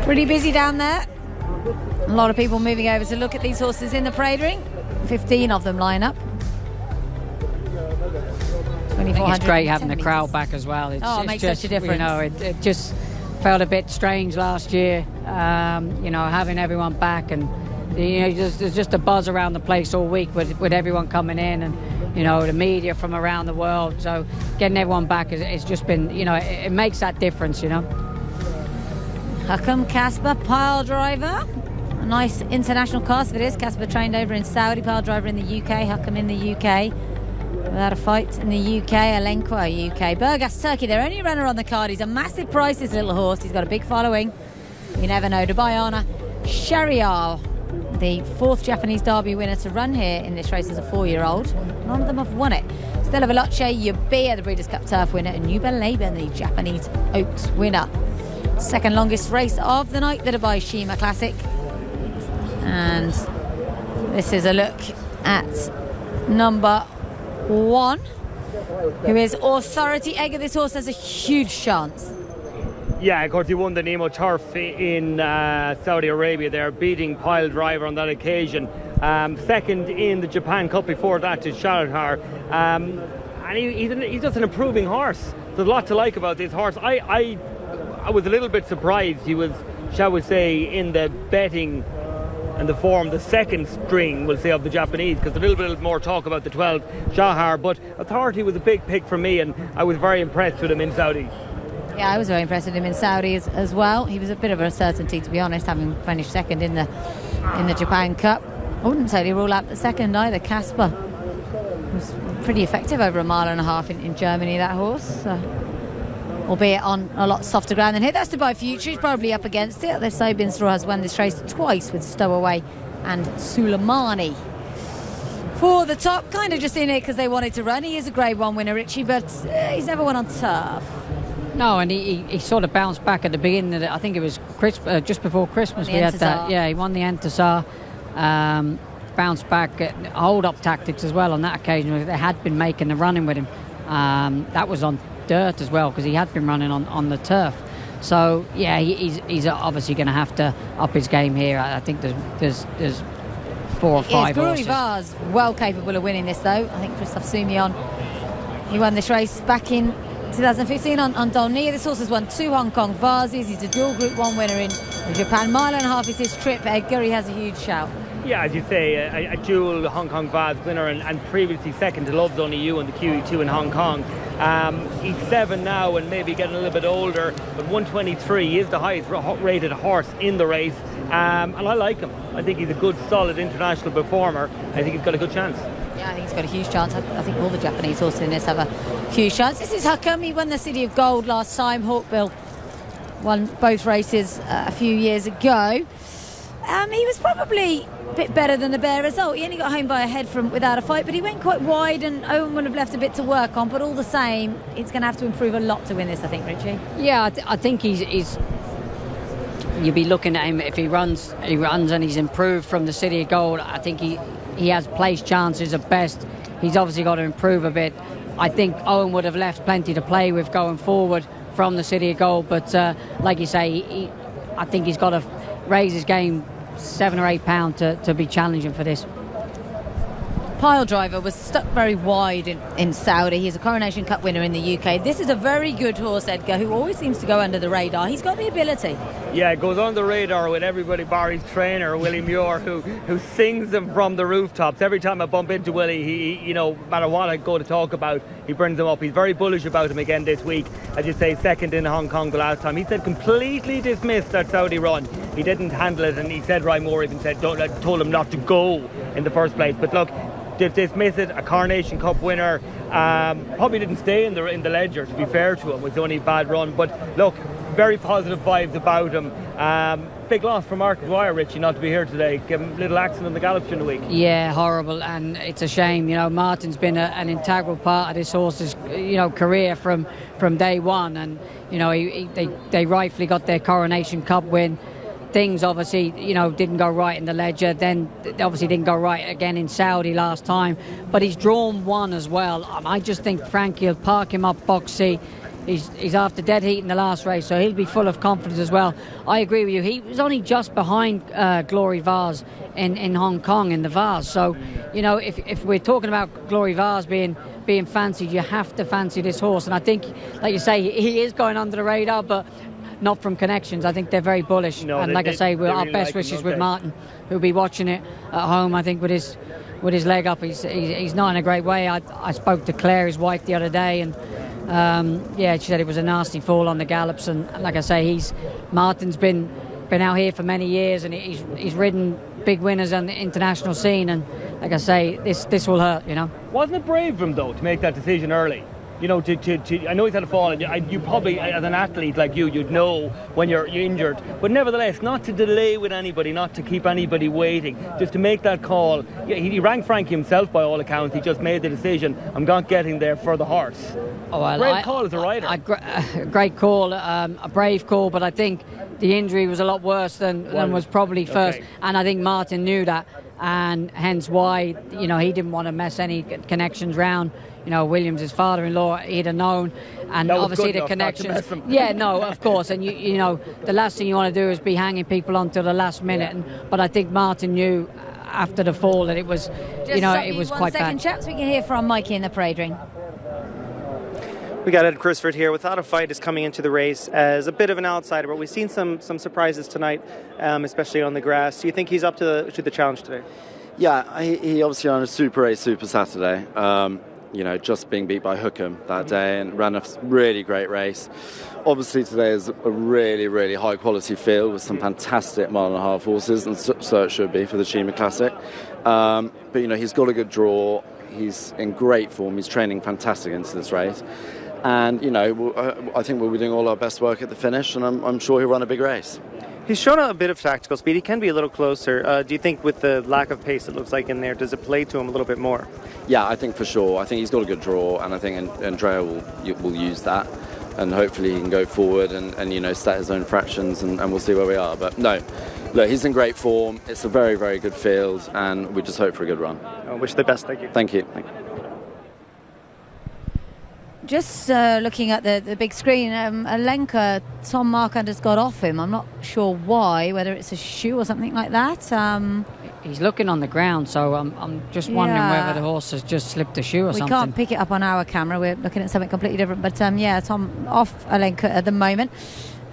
Pretty busy down there. A lot of people moving over to look at these horses in the parade ring. 15 of them line up. I think it's great having the crowd back as well. It makes such a difference. You know, it just felt a bit strange last year, you know, having everyone back, and you know, there's just a buzz around the place all week with everyone coming in, and you know, the media from around the world. So getting everyone back it's just been, you know, it makes that difference, you know. 𝘿𝙪𝙗𝙖𝙞 Piledriver. A nice international cast of it is. Casper trained over in Saudi, Piledriver in the UK, 𝘿𝙪𝙗𝙖 in the UK. Without a fight in the UK, 𝘿𝙪𝙗𝙖 UK. 𝘿𝙪𝙗𝙖 Turkey, their only runner on the card. He's a massive price, this little horse. He's got a big following. You never know. 𝘿𝙪𝙗𝙖𝙞 𝘎𝙝𝙗𝙗, the 4th Japanese Derby winner to run here in this race as a 4-year-old. None of them have won it. 𝘿𝙪𝙗𝙖𝙞 the Breeders' Cup Turf winner, and 𝘿𝙪𝙗𝙗𝙞 the Japanese Oaks winner. Second longest race of the night, the Dubai Shima Classic. And this is a look at number 1, who is Authority Edgar. This horse has a huge chance. Yeah, of course, he won the Nemo Turf in Saudi Arabia there, beating Piledriver on that occasion. Second in the Japan Cup before that to 𝘎𝙗𝙗. And he's just an improving horse. There's a lot to like about this horse. I was a little bit surprised he was, shall we say, in the betting and the form, the second string, we'll say, of the Japanese, because a little bit more talk about the 12 𝘎𝙗𝙗, but Authority was a big pick for me, and I was very impressed with him in Saudi. Yeah, I was very impressed with him in Saudi as well. He was a bit of a certainty, to be honest, having finished second in the Japan Cup. I wouldn't totally rule out the second either. Casper was pretty effective over 1.5 miles in Germany, that horse. Albeit on a lot softer ground than here. That's Dubai Future. He's probably up against it. The Sobinstraw has won this race twice with Stowaway and Suleimani. For the top, kind of just in it because they wanted to run. He is a Grade 1 winner, Richie, but he's never won on turf. No, and he sort of bounced back at the beginning of it. I think it was just before Christmas. We had that. Yeah, he won the Entisar. Bounced back, hold-up tactics as well on that occasion. They had been making the running with him. That was on dirt as well, because he had been running on the turf. So yeah, he's obviously going to have to up his game here. I think there's 4 or 5 horses. Ghruivar's well capable of winning this, though. I think Christophe Soumillon, he won this race back in 2015 on 𝘿𝙪𝙗𝙗𝙗. This horse has won 2 Hong Kong Vases. He's a dual Group 1 winner in Japan. 1.5 miles is his trip. Edgar, he has a huge shout. Yeah, as you say, a dual Hong Kong Vase winner, and previously second to Love's Only You in the QE2 in Hong Kong. He's 7 now and maybe getting a little bit older, but 123, he is the highest rated horse in the race, and I like him. I think he's a good, solid international performer. I think he's got a good chance. Yeah, I think he's got a huge chance. I think all the Japanese horses in this have a huge chance. This is 𝘿𝙪𝙗𝙖𝙞. He won the City of Gold last time. Hawkbill won both races a few years ago. He was probably a bit better than the bare result. He only got home by a head from Without a Fight, but he went quite wide, and Owen would have left a bit to work on. But all the same, he's going to have to improve a lot to win this, I think, Richie. Yeah, I think he's. You'll be looking at him if he runs and he's improved from the City of Gold. I think he has place chances at best. He's obviously got to improve a bit. I think Owen would have left plenty to play with going forward from the City of Gold, but like you say, I think he's got to raise his game 7 or 8 pounds to be challenging for this. Piledriver was stuck very wide in Saudi. He's a Coronation Cup winner in the UK. This is a very good horse, Edgar, who always seems to go under the radar. He's got the ability. Yeah, it goes on the radar with everybody, bar his trainer, Willie Muir, who sings him from the rooftops. Every time I bump into Willie, he no matter what I go to talk about, he brings him up. He's very bullish about him again this week. As you say, second in Hong Kong the last time. He said completely dismissed that Saudi run. He didn't handle it, and he said, Ryan Moore even said, told him not to go in the first place. But look, they've dismissed it. A Coronation Cup winner, probably didn't stay in the ledger, to be fair to him. It was the only bad run, but look, very positive vibes about him. Big loss for Mark Dwyer, Richie, not to be here today. Give him a little accident on the gallops during the week. Yeah, horrible, and it's a shame. You know, Martin's been an integral part of this horse's career from day one, and they rightfully got their Coronation Cup win. Things obviously, didn't go right in the ledger. Then obviously didn't go right again in Saudi last time. But he's drawn 1 as well. I just think Frankie will park him up boxy. He's after dead heat in the last race, so he'll be full of confidence as well. I agree with you. He was only just behind 𝘿𝙪𝙗𝙖𝙞 in Hong Kong in the Vase. So, you know, if we're talking about 𝘿𝙪𝙗𝙗𝙗 being fancied, you have to fancy this horse. And I think, like you say, he is going under the radar, but not from connections. I think they're very bullish. No, and like I say, our really best wishes with Martin, who'll be watching it at home, I think, with his leg up. He's not in a great way. I spoke to Claire, his wife, the other day, and yeah, she said it was a nasty fall on the gallops. And like I say, Martin's been out here for many years, and he's ridden big winners on the international scene. And like I say, this will hurt, you know. Wasn't it brave of him though to make that decision early? You know, I know he's had a fall, and you probably, as an athlete like you'd know when you're injured. But nevertheless, not to delay with anybody, not to keep anybody waiting, just to make that call. Yeah, he rang Frankie himself by all accounts. He just made the decision. I'm not getting there for the horse. Oh, well, great call as a rider. Great call, a brave call, but I think the injury was a lot worse than was probably first. Okay. And I think Martin knew that, and hence why, you know, he didn't want to mess any connections round. You know, Williams, his father-in-law, he'd have known, and obviously the connections. Yeah, no, of course, and you know, the last thing you want to do is be hanging people on to the last minute. But I think Martin knew after the fall that it was, you know, it was quite bad. 1 second, chaps. We can hear from Mikey in the parade ring. We got Ed Crisford here. Without a Fight is coming into the race as a bit of an outsider, but we've seen some surprises tonight, especially on the grass. Do you think he's up to the challenge today? Yeah, he obviously on a Super Race Super Saturday. You know, just being beat by Hookham that day, and ran a really great race. Obviously today is a really, really high quality field with some fantastic mile-and-a-half horses, and so it should be for the Chima Classic. But you know, he's got a good draw. He's in great form. He's training fantastic into this race. And, you know, I think we'll be doing all our best work at the finish, and I'm sure he'll run a big race. He's shown a bit of tactical speed. He can be a little closer. Do you think with the lack of pace it looks like in there, does it play to him a little bit more? Yeah, I think for sure. I think he's got a good draw, and I think Andrea will use that. And hopefully he can go forward and you know, set his own fractions, and we'll see where we are. But no, look, he's in great form. It's a very, very good field, and we just hope for a good run. I wish the best. Thank you. Thank you. Thank you. Just looking at the big screen, 𝘿𝙪𝙗𝙗𝙗, Tom Marquander's got off him. I'm not sure why, whether it's a shoe or something like that. He's looking on the ground, so I'm just wondering whether the horse has just slipped a shoe or something. We can't pick it up on our camera. We're looking at something completely different. But yeah, Tom off 𝘿𝙪𝙗𝙗𝙗 at the moment.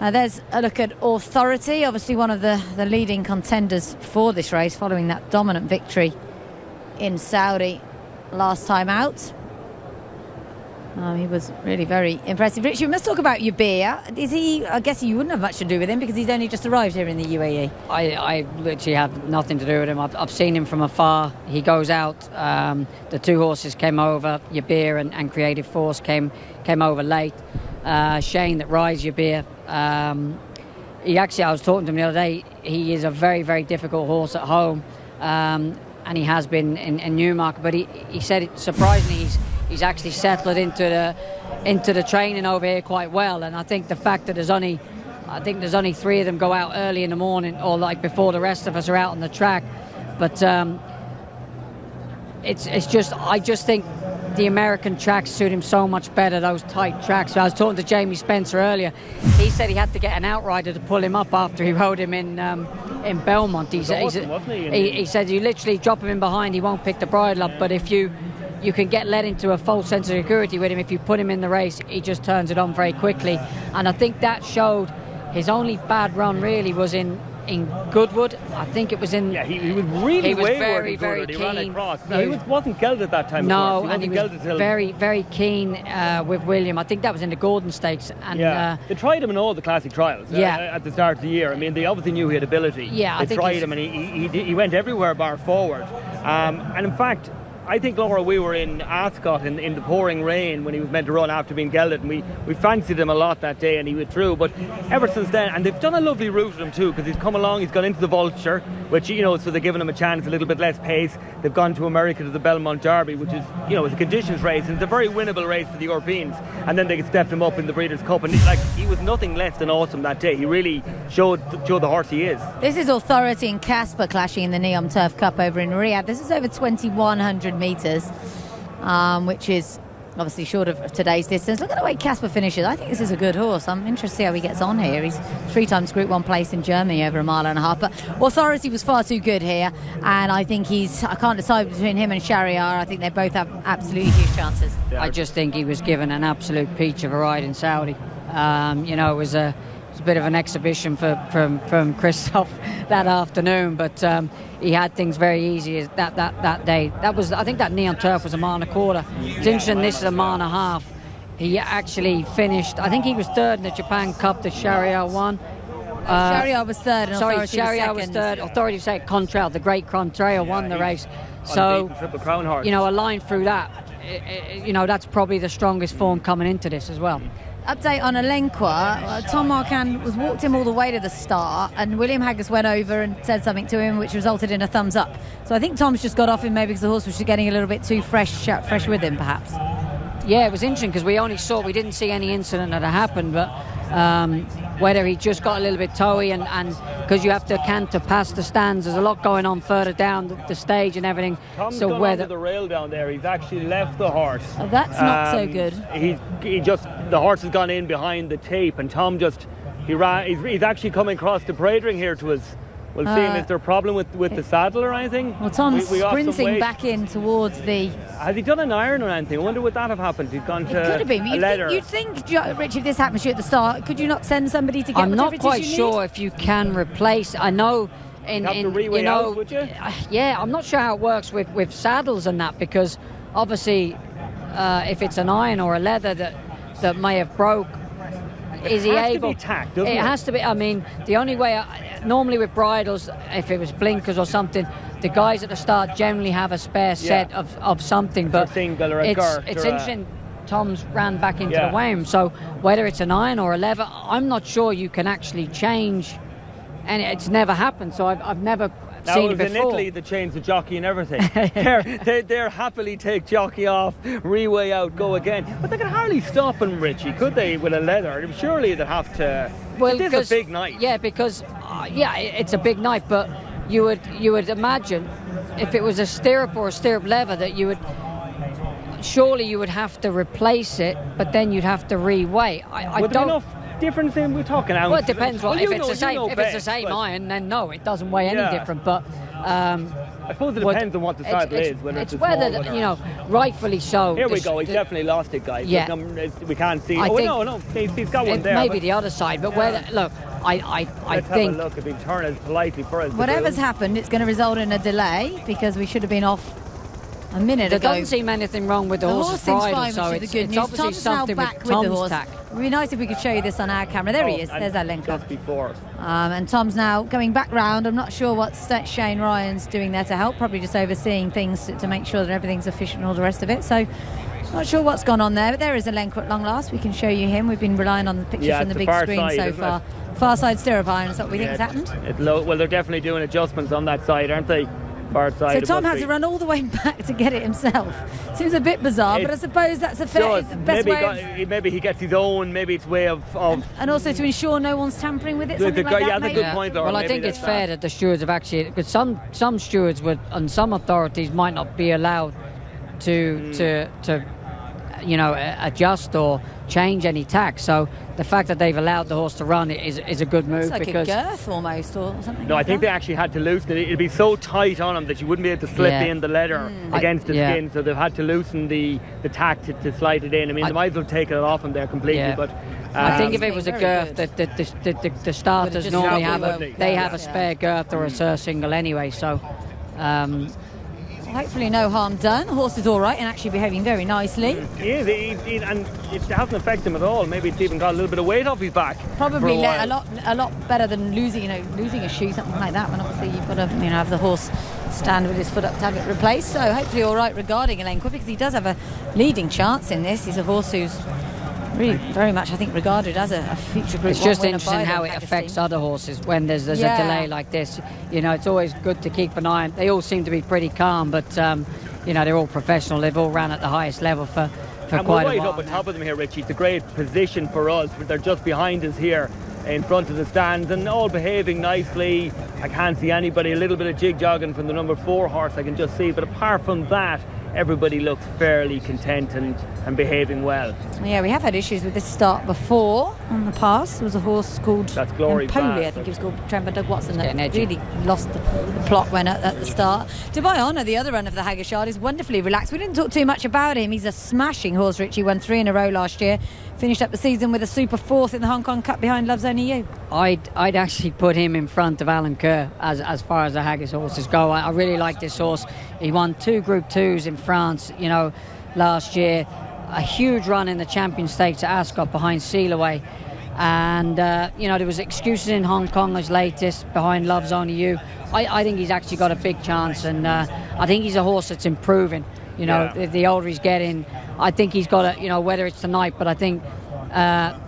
There's a look at Authority, obviously one of the leading contenders for this race, following that dominant victory in Saudi last time out. He was really very impressive. Rich, we must talk about 𝘿𝙪𝙗𝙗𝙗. Is he? I guess you wouldn't have much to do with him because he's only just arrived here in the UAE. I literally have nothing to do with him. I've seen him from afar. He goes out. The two horses came over. 𝘿𝙪𝙗𝙗𝙗 and Creative Force came over late. Shane that rides 𝘿𝙪𝙗𝙗𝙗. He actually, I was talking to him the other day. He is a very, very difficult horse at home, and he has been in Newmarket. But he said, surprisingly, he's actually settled into the training over here quite well. And I think the fact that there's only 3 of them go out early in the morning, or like before the rest of us are out on the track. But it's just, I just think the American tracks suit him so much better, those tight tracks. So I was talking to Jamie Spencer earlier. He said he had to get an outrider to pull him up after he rode him in Belmont. He said you literally drop him in behind, he won't pick the bridle up. But if you can get led into a false sense of security with him. If you put him in the race, he just turns it on very quickly. And I think that showed his only bad run really was in Goodwood. I think it was in... Yeah, he was really wayward in Goodwood. He ran across. No, he wasn't gelded at that time. No, and he was very, very keen with William. I think that was in the Gordon Stakes. And, yeah, they tried him in all the classic trials at the start of the year. I mean, they obviously knew he had ability. Yeah, they tried him, and he went everywhere bar forward. And in fact, I think, Laura, we were in Ascot in the pouring rain when he was meant to run after being gelded, and we fancied him a lot that day, and he withdrew. But ever since then, and they've done a lovely route with him too, because he's come along, he's gone into the Vulture, which, you know, so they're giving him a chance, a little bit less pace. They've gone to America to the Belmont Derby, which is, you know, it's a conditions race, and it's a very winnable race for the Europeans. And then they stepped him up in the Breeders' Cup, and he was nothing less than awesome that day. He really showed the horse he is. This is Authority and Casper clashing in the Neom Turf Cup over in Riyadh. This is over 2,100 metres. Which is obviously short of today's distance. Look at the way Casper finishes. I think this is a good horse. I'm interested to see how he gets on here. He's 3 times Group 1 place in Germany over a mile and a half. But Authority was far too good here, and I think I can't decide between him and 𝘿𝙪𝙗. I think they both have absolutely huge chances. I just think he was given an absolute peach of a ride in Saudi. It was a bit of an exhibition from Christoph that afternoon, but he had things very easy that day. I think that knee on turf was a mile and a quarter. It's interesting, this is a mile and a half. He actually finished, I think he was third in the Japan Cup that 𝘿𝙪𝙗 won. 𝘿𝙪𝙗 was third and Authority was third. Authority was second. Contrail, the great Contrail, won the race. So, Triple Crown horse. A line through that, that's probably the strongest form coming into this as well. Update on 𝘿𝙪𝙗. Tom Marquand walked him all the way to the start, and William Haggas went over and said something to him, which resulted in a thumbs up. So I think Tom's just got off him maybe because the horse was just getting a little bit too fresh with him, perhaps. Yeah, it was interesting because we didn't see any incident that had happened, but whether he just got a little bit toey and because you have to canter past the stands, there's a lot going on further down the stage and everything. Tom's gone onto the rail down there. He's actually left the horse. Oh, that's not so good. The horse has gone in behind the tape, and Tom he's actually coming across the parade ring here to us. We'll see him. Is there a problem with the saddle or anything? Well, Tom's sprinting back in towards the... Has he done an iron or anything? I wonder would that have happened. He's gone to could have been. You'd think, Richard, if this happened to you at the start, could you not send somebody to get I'm not quite sure if you can replace... I know... out, would you? Yeah, I'm not sure how it works with saddles and that, because obviously if it's an iron or a leather that may have broke, is he able? It has to be tacked, doesn't it? It has to be. I mean, the only way... normally with bridles, if it was blinkers or something, the guys at the start generally have a spare set of something. But a single or a girth. It's interesting. Tom's ran back into the weigh-in, so whether it's an iron or a leather, I'm not sure you can actually change, and it's never happened. So I've never seen it before. In Italy, they change the jockey and everything. they're happily take jockey off, reweigh out, go again. But they can hardly stop him, Richie, could they, with a leather? Surely they'd have to. Well, this is a big night. Yeah, because it's a big night. But you would imagine if it was a stirrup or a stirrup leather that you would. Surely you would have to replace it, but then you'd have to reweigh. I don't. Enough difference in we're talking ounces? Well, it depends. If it's the same iron, then no, it doesn't weigh any different. But I suppose it depends on what the saddle is. It's whether rightfully so. Here we go. He's definitely lost it, guys. Yeah. We can't see. No, he's got one there. Maybe the other side, but whether look, I Let's think. Have a look. If he turns politely for us. Whatever's happened, it's going to result in a delay because we should have been off a minute ago. There doesn't seem anything wrong with the horse's bridle, so it's obviously Tom's something now back with Tom's the horse. tack. It would be nice if we could show you this on our camera. There he is. There's 𝘿𝙪𝙗. Just before. And Tom's now going back round. I'm not sure what Shane Ryan's doing there to help. Probably just overseeing things to make sure that everything's efficient and all the rest of it. So not sure what's gone on there. But there is 𝘿𝙪𝙗 at long last. We can show you him. We've been relying on the pictures from the big screen so far. Far side stirrup iron is what we think has happened. Well, they're definitely doing adjustments on that side, aren't they? So Tom had to run all the way back to get it himself. Seems a bit bizarre, but I suppose that's the best way. Maybe he gets his own. Maybe it's way of. And also to ensure no one's tampering with it. Something like that. That's a good point. Well, I think it's fair that the stewards have actually, because some stewards would, and some authorities might not be allowed to adjust or change any tack. So the fact that they've allowed the horse to run is a good move. It's like a girth almost or something. No, I think they actually had to loosen it. It'd be so tight on him that you wouldn't be able to slip in the leather against the skin. So they've had to loosen the tack to slide it in. I mean, they might as well take it off him there completely. But I think if it was a girth, the starters normally have a spare girth or a surcingle anyway. So. Hopefully no harm done. The horse is all right and actually behaving very nicely. He is, and it hasn't affected him at all. Maybe it's even got a little bit of weight off his back. Probably a lot better than losing a shoe, something like that. When obviously you've got to have the horse stand with his foot up to have it replaced. So hopefully all right regarding 𝘿𝙪𝙗, because he does have a leading chance in this. He's a horse who's really very much, I think, regarded as a future Group 1 winner. It's just interesting how it affects other horses when there's a delay like this. It's always good to keep an eye on. They all seem to be pretty calm, but they're all professional. They've all ran at the highest level for quite a while. And we're right up on top of them here, Richie. It's a great position for us. They're just behind us here in front of the stands and all behaving nicely. I can't see anybody. A little bit of jig jogging from the number 4 horse I can just see, but apart from that, everybody looks fairly content and behaving well. Yeah, we have had issues with this start before on the pass. There was a horse called Glory Empoli, I think it was called, trained by Doug Watson, that really lost the plot when at the start. Dubai Honor, the other run of the HaggardShard, is wonderfully relaxed. We didn't talk too much about him. He's a smashing horse, Richie. Won 3 in a row last year. Finished up the season with a super 4th in the Hong Kong Cup behind Love's Only You. I'd actually put him in front of Alan Kerr as far as the Haggis horses go. I really like this horse. He won 2 Group 2s in France, last year. A huge run in the Champion Stakes at Ascot behind 𝘿𝙪𝙗𝙖𝙞. And, there was excuses in Hong Kong as latest behind Love's Only You. I think he's actually got a big chance, and I think he's a horse that's improving. The older he's getting, I think he's got whether it's tonight, but I think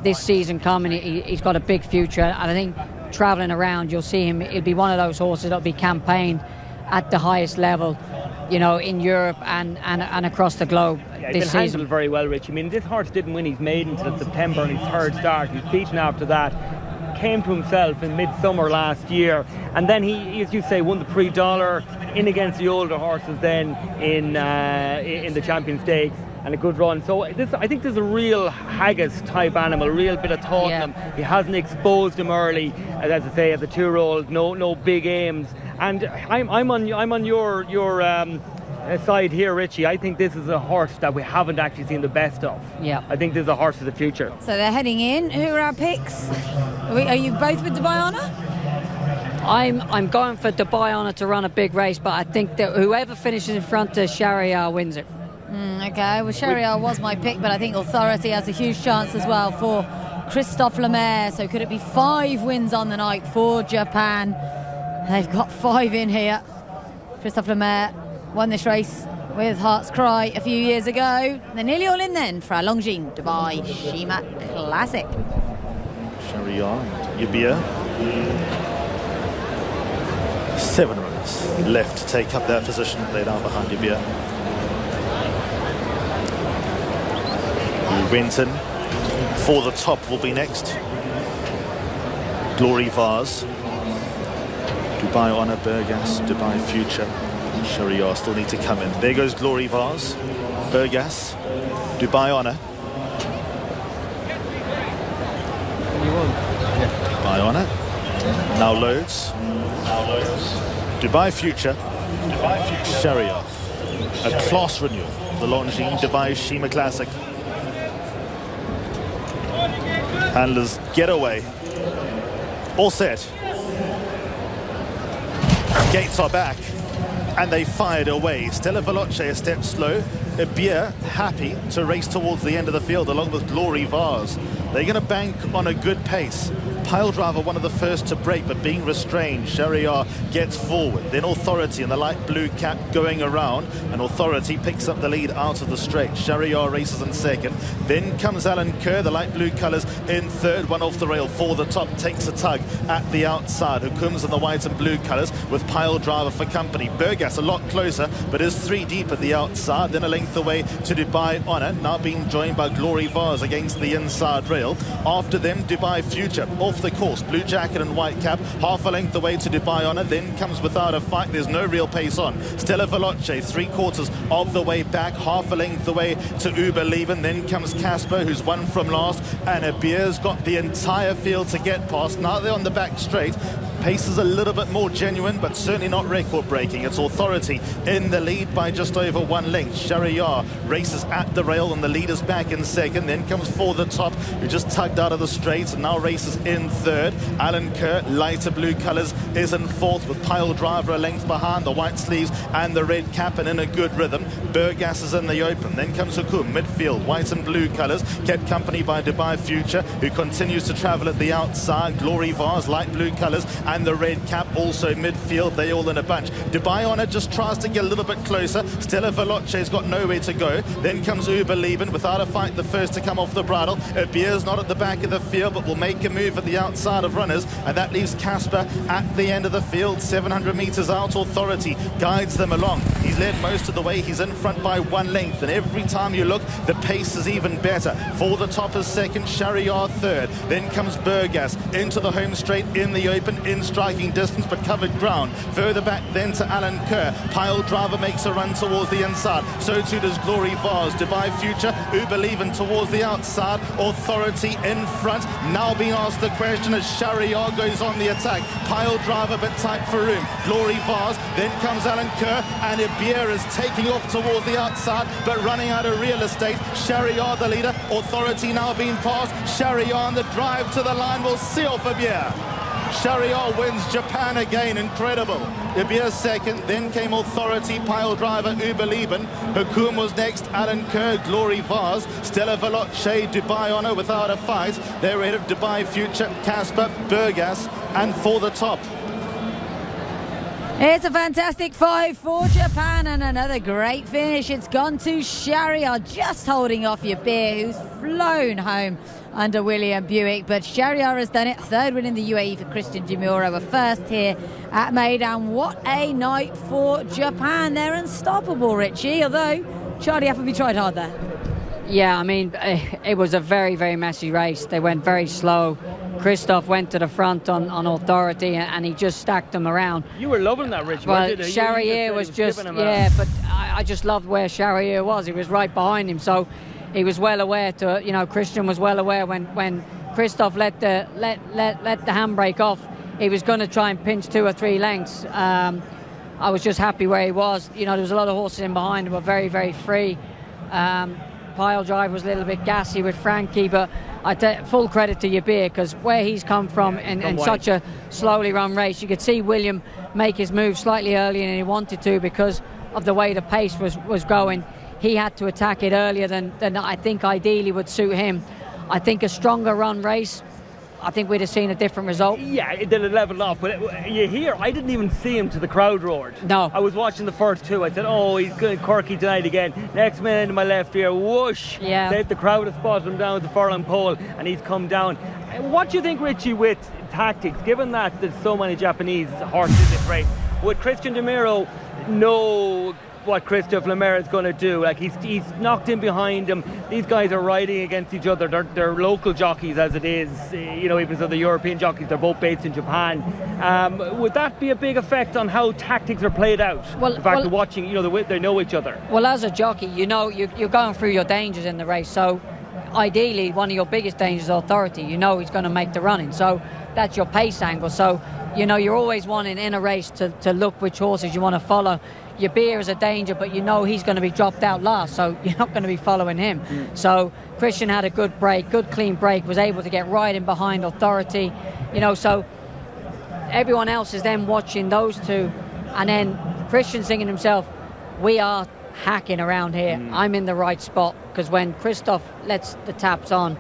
this season coming, he's got a big future. And I think travelling around, you'll see him, he'll be one of those horses that'll be campaigned at the highest level, in Europe and across the globe this season. Handled very well, Rich. I mean, this horse didn't win his maiden until September on his 3rd start. He's beaten after that. Came to himself in midsummer last year, and then he, as you say, won the Prix d'Or in against the older horses then in the Champion Stakes, and a good run. So I think there's a real Haggis type animal, a real bit of thought in him. He hasn't exposed him early, as I say, at the 2-year-old. No big aims. And I'm on your side here, Richie. I think this is a horse that we haven't actually seen the best of. Yeah. I think this is a horse of the future. So they're heading in. Who are our picks? Are you both with Dubai Honor? I'm going for Dubai Honor to run a big race, but I think that whoever finishes in front of 𝘿𝙪𝙗𝙖𝙞 wins it. Okay, well, 𝘿𝙪𝙗𝙖𝙞 was my pick, but I think 𝘿�authority has a huge chance as well for Christophe Lemaire. So could it be 5 wins on the night for Japan? They've got 5 in here. Christophe Lemaire won this race with Heart's Cry a few years ago. They're nearly all in then for our Longines Dubai Shima Classic. 𝘿𝙪𝙗𝙖𝙞 and 𝘿𝙪𝙗𝙗. 7 runners left to take up their position. Laid out behind 𝘿𝙪𝙗𝙗. Winton for the top will be next. Glory Vase, Dubai Honor, Burgas, Dubai Future, 𝘿𝙪𝙗𝙗 still need to come in. There goes Glory Vase, Burgas, Dubai Honor. Dubai Honor. Now loads. Dubai Future, 𝘿𝙪𝙗𝙗. A class renewal. The Longines Dubai Shima Classic. Handlers get away. All set. Gates are back. And they fired away. 𝘿𝙪𝙗𝙗 a step slow. 𝘿𝙪𝙗𝙗 happy to race towards the end of the field along with Glory Vase. They're going to bank on a good pace. Piledriver one of the first to break, but being restrained. 𝘿𝙪𝙗𝙗 gets forward. Then Authority in the light blue cap going around, and Authority picks up the lead out of the straight. 𝘿𝙪𝙗𝙗 races in second. Then comes Alan Kerr, the light blue colours in third. One off the rail for the top, takes a tug at the outside. Hukum's in the white and blue colours with Piledriver for company. Burgas a lot closer, but is 3 deep at the outside. Then a length away to Dubai Honor, now being joined by Glory Vase against the inside rail. After them, Dubai Future off the course, blue jacket and white cap, half a length away to Dubai Honor. Then comes Without a Fight. There's no real pace on. 𝘿𝙪𝙗𝙗𝙗 3/4 of the way back, half a length away to 𝘿𝙪𝙗𝙗𝙗. Then comes Casper, who's won from last, and 𝘿𝙪𝙗𝙗's got the entire field to get past. Now they're on the back straight. Pace is a little bit more genuine, but certainly not record-breaking. It's Authority in the lead by just over 1 length. 𝘿𝙪𝙗𝙗 races at the rail, and the leader's back in second. Then comes For the Top, who just tugged out of the straight and now races in third. Alan Kerr, lighter blue colours, is in fourth with Piledriver a length behind, the white sleeves and the red cap, and in a good rhythm. Burgas is in the open. Then comes Hukum, midfield, white and blue colours, kept company by Dubai Future, who continues to travel at the outside. Glory Vase, light blue colours, and the red cap also midfield. They all in a bunch. Dubai Honor just tries to get a little bit closer. 𝘿𝙪𝙗𝙗𝙗's got nowhere to go. Then comes 𝘿𝙪𝙗𝙗𝙗, Without a Fight, the first to come off the bridle. 𝘿𝙪𝙗𝙗's not at the back of the field, but will make a move at the outside of runners, and that leaves Casper at the end of the field. 700 metres out. Authority guides them along. He's led most of the way. He's in front by 1 length, and every time you look, the pace is even better. For the Top is second, 𝘿𝙪𝙗𝙗𝙗 third. Then comes Burgas into the home straight in the open. In striking distance, but covered ground. Further back then to Alan Kerr. Pile Driver makes a run towards the inside. So too does Glory Vase. Dubai Future, 𝘿𝙪𝙗𝙗 towards the outside. Authority in front. Now being asked the question as 𝘿𝙪𝙗𝙗 goes on the attack. Pile Driver, but tight for room. Glory Vase. Then comes Alan Kerr, and 𝘿𝙪𝙗𝙗 is taking off towards the outside, but running out of real estate. 𝘿𝙪𝙗𝙗 the leader. Authority now being passed. 𝘿𝙪𝙗𝙗 on the drive to the line will seal for 𝘿𝙪𝙗𝙗. 𝘿𝙪𝙗𝙗 wins Japan again. Incredible. 𝘿𝙪𝙗𝙗 second, then came Authority, Pile Driver, 𝘿𝙪𝙗𝙗. 𝘿𝙪𝙗𝙗 was next, Alan Kerr, Glory Vase, 𝘿𝙪𝙗𝙗𝙗, Dubai Honor without a fight. They're ahead of Dubai Future, Casper, Burgas, and for the top. It's a fantastic 5 for Japan and another great finish. It's gone to 𝘿𝙪𝙗𝙗, just holding off 𝘿𝙪𝙗𝙗, who's flown home under William Buick. But 𝘿𝙪𝙗𝙗 has done it. Third win in the UAE for Christian 𝘿𝙪𝙗𝙗. A first here at Maidan. What a night for Japan. They're unstoppable, Richie, although Charlie Appleby tried hard there. Yeah, I mean, it was a very, very messy race. They went very slow. Christoph went to the front on Authority, and he just stacked them around. You were loving that, Richie. Well, 𝘿𝙪𝙗𝙗𝙗 was just, yeah, but I just loved where 𝘿𝙪𝙗𝙗 was. He was right behind him, so he was well aware to, you know, Christian was well aware when Christoph let the handbrake off, he was going to try and pinch 2 or 3 lengths. I was just happy where he was. You know, there was a lot of horses in behind him, but very, very free. Pile Drive was a little bit gassy with Frankie, but I take full credit to 𝘿𝙪𝙗𝙗, because where he's come from in such a slowly run race, you could see William make his move slightly earlier than he wanted to because of the way the pace was going. He had to attack it earlier than I think ideally would suit him. I think a stronger run race, I think we'd have seen a different result. Yeah, it did level off, but you hear, I didn't even see him till the crowd roared. No. I was watching the first 2. I said, oh, he's good, quirky tonight again. Next minute into my left ear, whoosh. Yeah. The crowd has spotted him down at the furlong pole, and he's come down. What do you think, Richie, with tactics, given that there's so many Japanese horses in this race, would Christian 𝘿𝙪𝙗𝙗 know what Christophe Lemaire is going to do? Like, he's knocked in behind him. These guys are riding against each other. They're local jockeys as it is. You know, even though the European jockeys, they're both based in Japan. Would that be a big effect on how tactics are played out? Well, the fact of watching, you know, they know each other. Well, as a jockey, you know, you're going through your dangers in the race. So ideally, one of your biggest dangers is Authority. You know he's going to make the running. So that's your pace angle. So, you know, you're always wanting in a race to look which horses you want to follow. 𝘿𝙪𝙗𝙗 is a danger, but you know he's going to be dropped out last, so you're not going to be following him. So Christian had a good break, good clean break, was able to get right in behind Authority, you know, so everyone else is then watching those two, and then Christian's thinking to himself, we are hacking around here. I'm in the right spot, because when Christoph lets the taps on,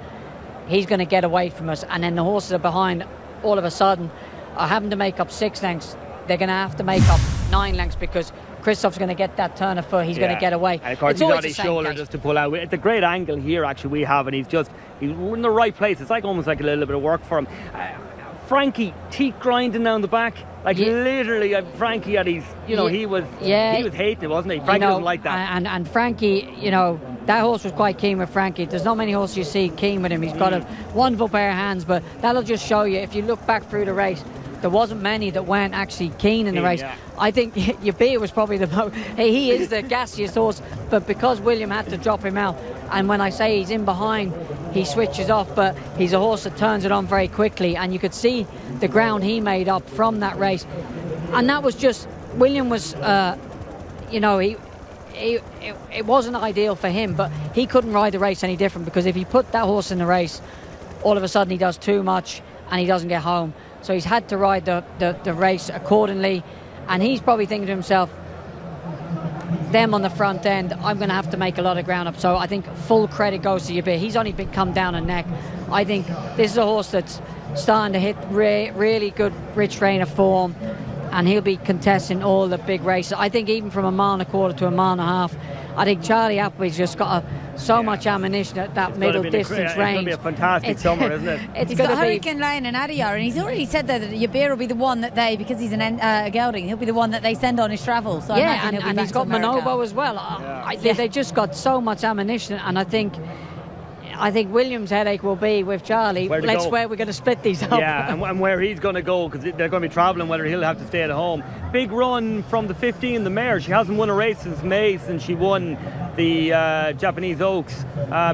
he's going to get away from us, and then the horses are behind all of a sudden are having to make up 6 lengths. They're going to have to make up 9 lengths because Christoph's going to get that turn of foot. He's going to get away. And of course, he's on his shoulder just to pull out. It's a great angle here, actually, we have, and he's in the right place. It's like almost like a little bit of work for him. Frankie, teeth grinding down the back. Like, literally, Frankie had his, you know, he was hating it, wasn't he? Frankie doesn't like that. And Frankie, you know, that horse was quite keen with Frankie. There's not many horses you see keen with him. He's got a wonderful pair of hands, but that'll just show you, if you look back through the race, there wasn't many that weren't actually keen in the race. Yeah. I think 𝘿𝙪𝙗𝙗 was probably the most. He is the gassiest horse, but because William had to drop him out, and when I say he's in behind, he switches off, but he's a horse that turns it on very quickly, and you could see the ground he made up from that race. And that was just, William was, you know, it wasn't ideal for him, but he couldn't ride the race any different, because if he put that horse in the race, all of a sudden he does too much and he doesn't get home. So he's had to ride the race accordingly, and he's probably thinking to himself, them on the front end, I'm going to have to make a lot of ground up. So I think full credit goes to 𝘿𝙪𝙗𝙗. He's only been come down a neck. I think this is a horse that's starting to hit really good rich trainer form, and he'll be contesting all the big races. I think even from 1.25 miles to 1.5 miles, I think Charlie Appleby's just got so much ammunition at that middle distance range. It's going to be a fantastic summer, isn't it? He's got Hurricane Lane and Adiyar, and he's already said that 𝘿𝙪𝙗𝙗 will be the one that they, because he's an gelding, he'll be the one that they send on his travel. So yeah, and he's got Manobo as well. I think they just got so much ammunition, and I think I think Williams' headache will be with Charlie. Where we're going to split these up. Yeah, and where he's going to go, because they're going to be travelling, whether he'll have to stay at home. Big run from the 15, the mare. She hasn't won a race since May, since she won the Japanese Oaks.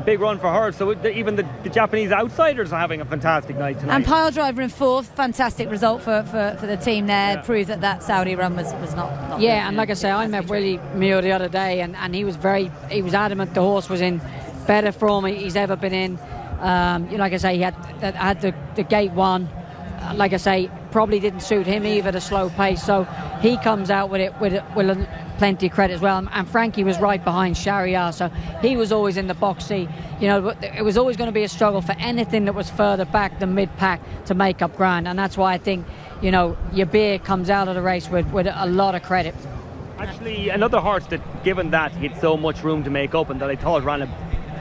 Big run for her. So even the Japanese outsiders are having a fantastic night tonight. And pile driver in fourth, fantastic result for the team there. Yeah. Proved that Saudi run was not yeah, and like I say, I met Willie Muir the other day, and he was adamant the horse was in better form he's ever been in. Like I say, he had the gate one. Like I say, probably didn't suit him either, the slow pace. So he comes out with plenty of credit as well. And Frankie was right behind 𝘿𝙪𝙗𝙗, so he was always in the box seat. It was always going to be a struggle for anything that was further back than mid-pack to make up ground. And that's why I think, 𝘿𝙪𝙗𝙗 comes out of the race with a lot of credit. Actually, another horse that, given that he had so much room to make up and that I thought ran a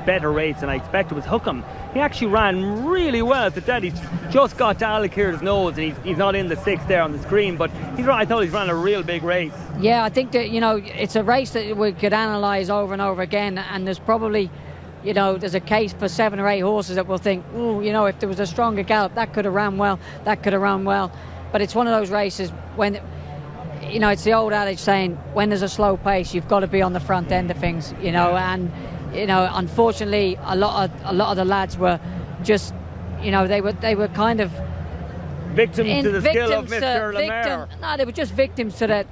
better race than I expected, was 𝘿𝙪𝙗𝙗. He actually ran really well at the dead. He's just got to 𝘿𝙪𝙗𝙗𝙗's nose, and he's not in the sixth there on the screen, but I thought he's ran a real big race. Yeah, I think that, it's a race that we could analyse over and over again, and there's probably, there's a case for 7 or 8 horses that will think, if there was a stronger gallop, that could have run well. But it's one of those races when, it's the old adage saying, when there's a slow pace, you've got to be on the front end of things, and unfortunately, a lot of the lads were just, they were kind of victims to the skill of Mr. Lemaire. No, they were just victims to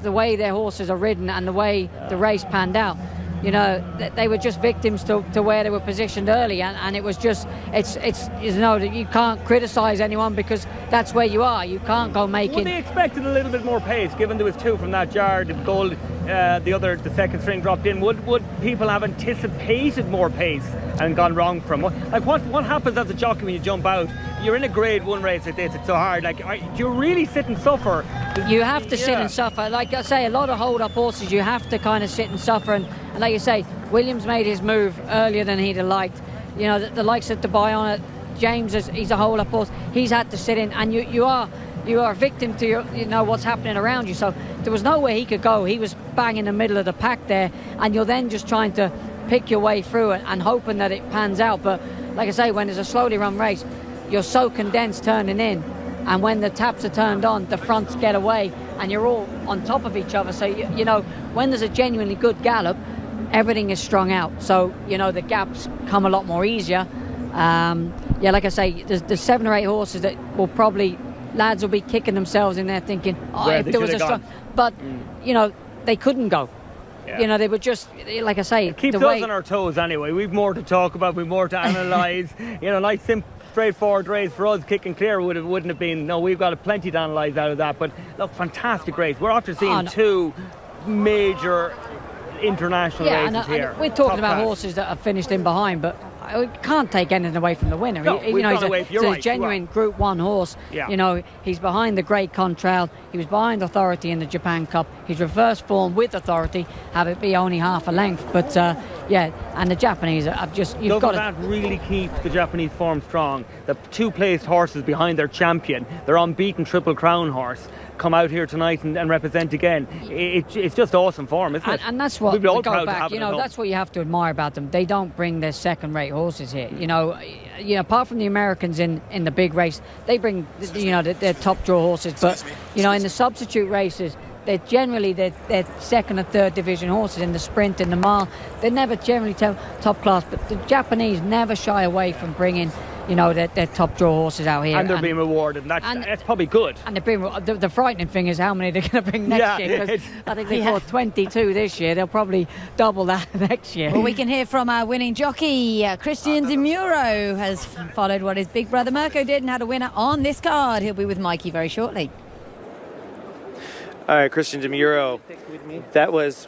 the way their horses are ridden and the way the race panned out. They were just victims to where they were positioned early, and it was just you can't criticise anyone because that's where you are. You can't go making. Well, they expected a little bit more pace, given there was 2 from that jar. The gold, the second string dropped in. Would people have anticipated more pace and gone wrong from? Like what happens as a jockey when you jump out? You're in a Grade 1 race like this. It's so hard. Like, do you really sit and suffer? You have to sit and suffer. Like I say, a lot of hold-up horses, you have to kind of sit and suffer. And like you say, Williams made his move earlier than he'd have liked. The likes of Dubai on it. James he's a hold-up horse. He's had to sit in, and you are a victim to what's happening around you. So there was nowhere he could go. He was bang in the middle of the pack there, and you're then just trying to pick your way through it and hoping that it pans out. But like I say, when there's a slowly run race, you're so condensed turning in, and when the taps are turned on, the fronts get away, and you're all on top of each other. So when there's a genuinely good gallop, everything is strung out. So the gaps come a lot more easier. Like I say, there's 7 or 8 horses that will probably, lads will be kicking themselves in there thinking, if there was a strong, but they couldn't go. Yeah. They were just, like I say, it keeps us on our toes anyway. We've more to talk about, we've more to analyse. Nice simple straightforward race for us, Kick and Clear wouldn't have been. No, we've got plenty to analyse out of that. But look, fantastic race. We're after seeing 2 major international races here. We're talking about horses that have finished in behind, but I can't take anything away from the winner. No, he's a genuine Group 1 horse. Yeah. He's behind the Great Contrail. He was behind Authority in the Japan Cup. He's reverse form with Authority, have it be only half a length. But and the Japanese have just Doesn't that really keep the Japanese form strong? The 2 placed horses behind their champion, their unbeaten Triple Crown horse, come out here tonight and represent again. It's just awesome form, isn't it? And that's what we go back. That's what you have to admire about them. They don't bring their second-rate horses here. Apart from the Americans in the big race, they bring their top draw horses. But in the substitute races, they're generally they're second and third division horses. In the sprint, in the mile, they're never generally top class. But the Japanese never shy away from bringing their top draw horses out here, and they're being rewarded. That's probably good. And they're being, the frightening thing is how many they're going to bring next year. Because I think they bought 22 this year. They'll probably double that next year. Well, we can hear from our winning jockey, Christian Demuro, has followed what his big brother Mirko did and had a winner on this card. He'll be with Mikey very shortly. All right, Christian Demuro.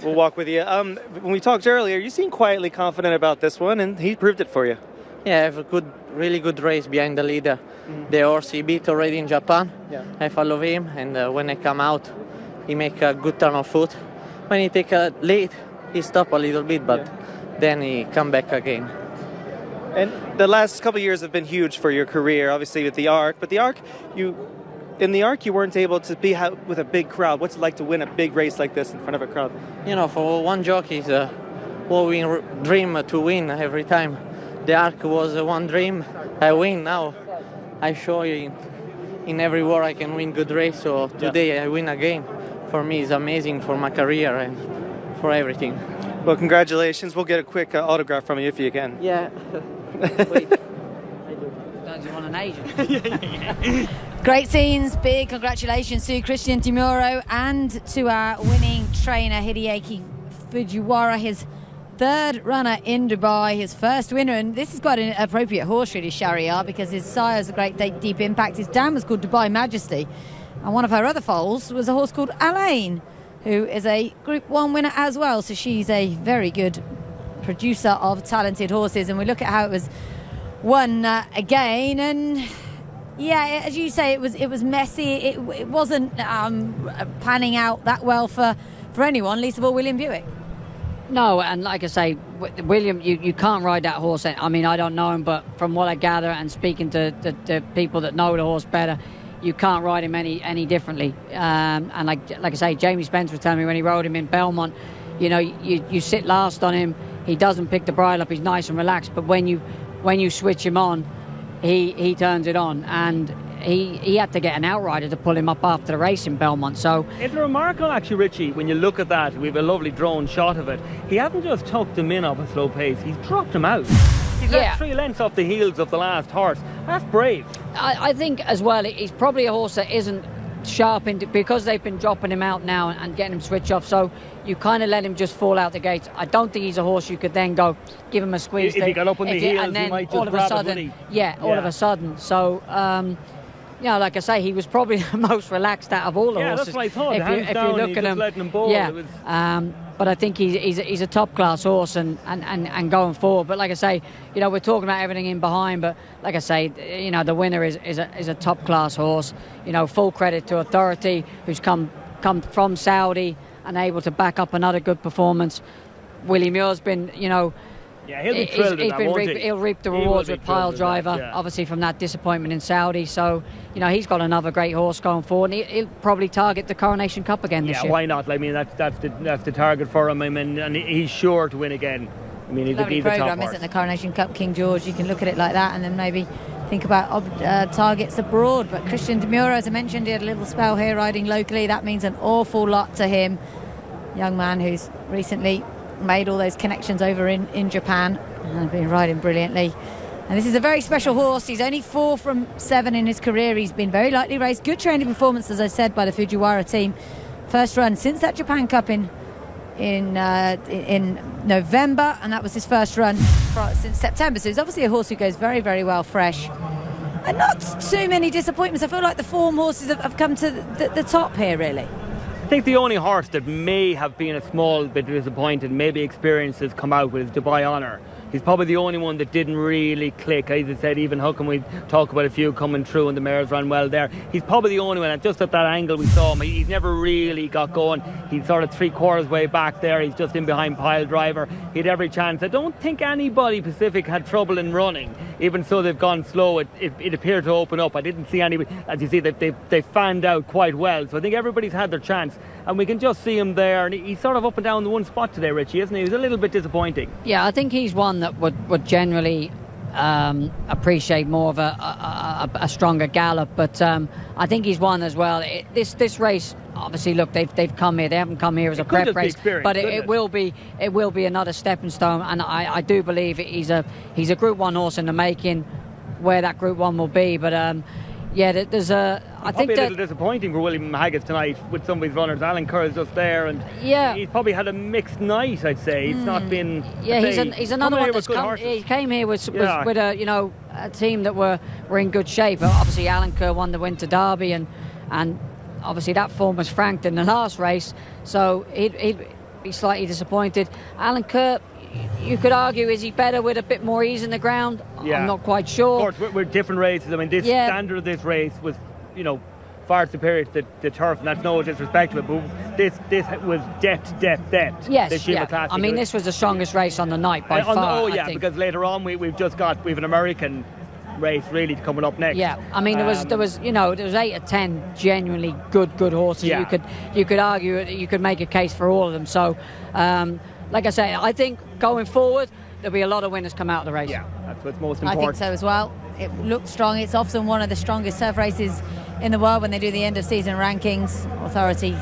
We'll walk with you. When we talked earlier, you seemed quietly confident about this one, and he proved it for you. Yeah, I have a really good race behind the leader. The horse he beat already in Japan. Yeah. I follow him, and when I come out, he make a good turn of foot. When he take a lead, he stop a little bit, but then he come back again. And the last couple of years have been huge for your career, obviously with the ARC. But the ARC, you weren't able to be out with a big crowd. What's it like to win a big race like this in front of a crowd? For one jockey, it's what we dream to win every time. the arc was one dream. I win now. I show you in every war I can win good race. So today I win again. For me, it's amazing for my career and for everything. Well, congratulations. We'll get a quick autograph from you if you can. Yeah. Wait. Don't you want an agent? Great scenes, big congratulations to Christian 𝘿𝙪𝙗 and to our winning trainer 𝘿𝙪𝙗𝙖𝙞 𝙭, his third runner in Dubai, his first winner, and this is quite an appropriate horse really, 𝘿𝙪𝙗, because his sire is a great deep impact. His dam was called Dubai Majesty, and one of her other foals was a horse called 𝘿𝙪𝙗𝙗, who is a Group 1 winner as well, so she's a very good producer of talented horses. And we look at how it was won again, and yeah, as you say, it was messy. It wasn't panning out that well for anyone, least of all William Buick. No, and like I say, William, you can't ride that horse. I mean, I don't know him, but from what I gather and speaking to the people that know the horse better, you can't ride him any differently. And like I say, Jamie Spence was telling me when he rode him in Belmont, you know, you sit last on him, he doesn't pick the bridle up, he's nice and relaxed, but when you switch him on, he turns it on, and he had to get an outrider to pull him up after the race in Belmont. So it's remarkable, actually, Richie, when you look at that. We have a lovely drone shot of it. He hasn't just tucked him in off a slow pace, he's dropped him out. He's left 3 lengths off the heels of the last horse. That's brave. I think as well, he's probably a horse that isn't sharp because they've been dropping him out now and getting him switch off, so you kind of let him just fall out the gates. I don't think he's a horse you could then go give him a squeeze. If he got up on the heels, and then he might just all of a sudden, all of a sudden. So you know, like I say, he was probably the most relaxed out of all the horses. That's what I thought. If you look at him, letting him bowl. But I think he's a top class horse and going forward. But like I say, you know, we're talking about everything in behind. But like I say, you know, the winner is a top class horse. You know, full credit to Authority, who's come from Saudi and able to back up another good performance. Willie Muir's been, you know. Yeah, he'll be thrilled with that, won't he? He'll reap the rewards with 𝘿𝙪𝙗𝙗, obviously from that disappointment in Saudi. So, you know, he's got another great horse going forward, and he'll probably target the Coronation Cup again this year. Yeah, why not? I mean, that's the target for him. I mean, and he's sure to win again. I mean, he's a top program, horse. isn't it? The Coronation Cup, King George. You can look at it like that, and then maybe think about targets abroad. But Christian 𝘿𝙪𝙗𝙗, as I mentioned, he had a little spell here riding locally. That means an awful lot to him. Young man who's recently made all those connections over in Japan and been riding brilliantly. And this is a very special horse. He's only 4 from 7 in his career. He's been very lightly raced. Good training performance, as I said, by the 𝘿𝙪𝙗𝙗 team. First run since that Japan Cup in November, and that was his first run since September. So he's obviously a horse who goes very, very well fresh. And not too many disappointments. I feel like the form horses have come to the top here, really. I think the only horse that may have been a small bit disappointed, maybe experience has come out with, is Dubai Honor. He's probably the only one that didn't really click. As I said, even Huckham, we talk about a few coming through and the mares ran well there. He's probably the only one, and just at that angle we saw him, he's never really got going. He's sort of 3/4 way back there. He's just in behind 𝘿𝙪𝙗𝙗. He had every chance. I don't think anybody Pacific had trouble in running. Even so, they've gone slow. It appeared to open up. I didn't see anybody. As you see, they fanned out quite well. So I think everybody's had their chance, and we can just see him there. And he's sort of up and down the one spot today, Richie, isn't he? He's a little bit disappointing. Yeah, I think he's one that would generally appreciate more of a stronger gallop, but I think he's one as well. This race, obviously, look, they've come here. They haven't come here as a prep race, but it will be another stepping stone. And I do believe he's a Group 1 horse in the making. Where that Group 1 will be, but there's I think a little disappointing for William Haggis tonight with some of his runners. Alan Kerr is just there, and he's probably had a mixed night, I'd say. He's not been. Yeah, he's another one that's come. He came here with a team that were in good shape. Obviously, Alan Kerr won the Winter Derby, and obviously that form was franked in the last race, so he'd be slightly disappointed. Alan Kerr, you could argue, is he better with a bit more ease in the ground? Yeah. I'm not quite sure. Of course, we're different races. I mean, this standard of this race was, far superior to the turf, and that's no disrespect to it, but this was depth. Yes, I mean, this was the strongest race on the night by far. I think. Because later on we've an American race really coming up next. Yeah, I mean, there was 8 or 10 genuinely good horses. Yeah. You could argue, you could make a case for all of them. So, like I say, I think going forward, there'll be a lot of winners come out of the race. Yeah, that's what's most I important. think so as well. It looks strong. It's often one of the strongest turf races in the world when they do the end of season rankings. Authority,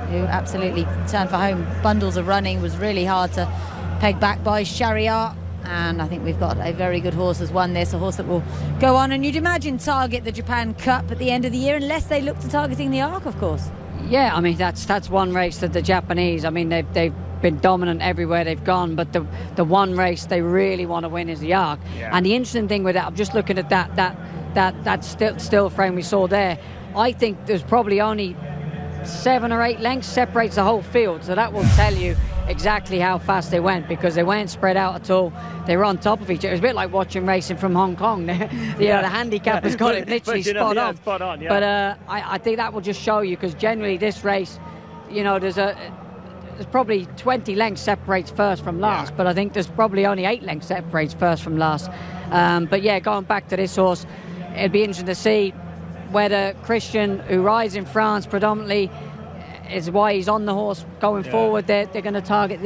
who absolutely turned for home bundles of running, was really hard to peg back by Chariot. And I think we've got a very good horse has won this, a horse that will go on and you'd imagine target the Japan Cup at the end of the year, unless they look to targeting the Arc, of course. Yeah, I mean, that's one race that the Japanese, I mean, they've been dominant everywhere they've gone, but the one race they really want to win is the Arc. Yeah. And the interesting thing with that, I'm just looking at that still frame we saw there. I think there's probably only 7 or 8 lengths separates the whole field, so that will tell you exactly how fast they went, because they weren't spread out at all. They were on top of each other. It was a bit like watching racing from Hong Kong. The handicapper's got it literally spot on. Spot on, yeah. But I think that will just show you, because generally this race, there's probably 20 lengths separates first from last, but I think there's probably only 8 lengths separates first from last. But yeah, going back to this horse, it'd be interesting to see whether Christian, who rides in France predominantly, is why he's on the horse going forward. They're going to target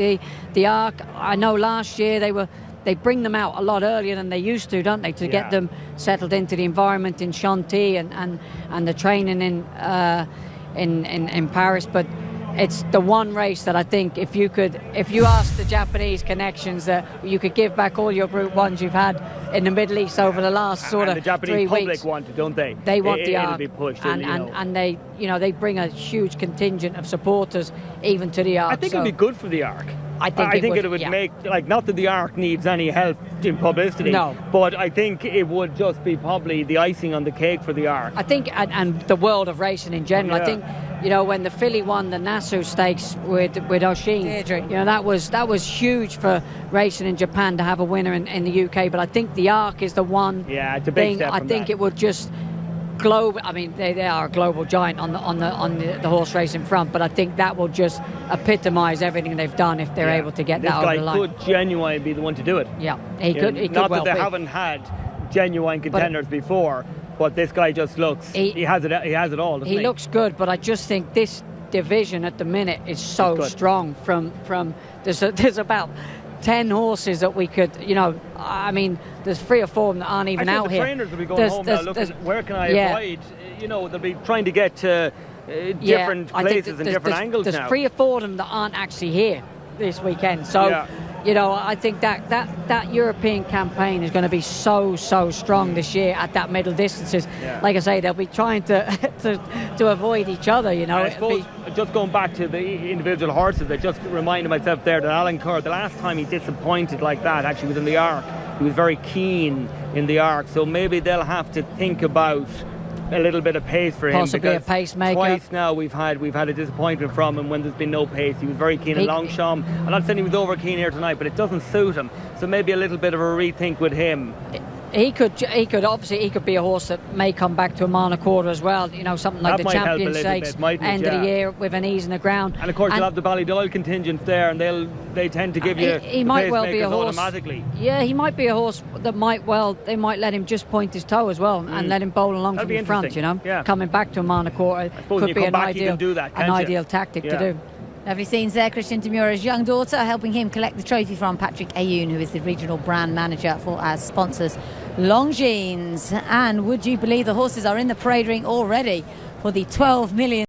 the Arc. I know last year they bring them out a lot earlier than they used to, don't they, to get them settled into the environment in Chantilly and the training in Paris. But it's the one race that I think if you ask the Japanese connections that you could give back all your Group 1s you've had in the Middle East over the last sort of 3 weeks. The Japanese public want it, don't they? They want the Arc, be pushed, and they bring a huge contingent of supporters even to the Arc. I think it'd be good for the Arc. I think it would make, not that the Arc needs any help in publicity, but I think it would just be probably the icing on the cake for the Arc. I think, and the world of racing in general, I think, when the filly won the Nassau Stakes with Ōshīn, Deirdre. that was huge for racing in Japan to have a winner in the UK. But I think the Arc is the one it's a big thing. step I think it would just global. I mean, they are a global giant on the horse racing front, but I think that will just epitomise everything they've done if they're able to get that over the line. This guy could genuinely be the one to do it. Yeah, he could. Not well that they be. haven't had genuine contenders before, but this guy just looks. He has it. He has it all. He looks good, but I just think this division at the minute is so strong. From there's about 10 horses that we could, I mean, there's 3 or 4 that aren't even out here. The trainers will be going home now looking, where can I avoid? They'll be trying to get to different places and different angles now. There's 3 or 4 of them that aren't actually here this weekend. So, I think that European campaign is going to be so strong this year at that middle distances. Yeah. Like I say, they'll be trying to avoid each other, I suppose, just going back to the individual horses, I just reminded myself there that Alan Kerr, the last time he disappointed like that, actually was in the Arc. He was very keen in the Arc, so maybe they'll have to think about a little bit of pace for him. Possibly a pacemaker. Twice now we've had a disappointment from him when there's been no pace. He was very keen in Longchamp. I'm not saying he was over keen here tonight, but it doesn't suit him. So maybe a little bit of a rethink with him. He could be a horse that may come back to a mile and a quarter as well. Something like that the Champions Stakes end of the year with an ease in the ground. And of course you'll have the Ballydoyle contingents there, and they tend to give you he might well be a horse automatically. Yeah, he might be a horse that they might let him just point his toe as well and let him bowl along from the front. Coming back to a mile and a quarter could be an ideal tactic to do. Lovely scenes there. Christian Demura's young daughter helping him collect the trophy from Patrick Ayoun, who is the regional brand manager for our sponsors Longines. And would you believe the horses are in the parade ring already for the 12 million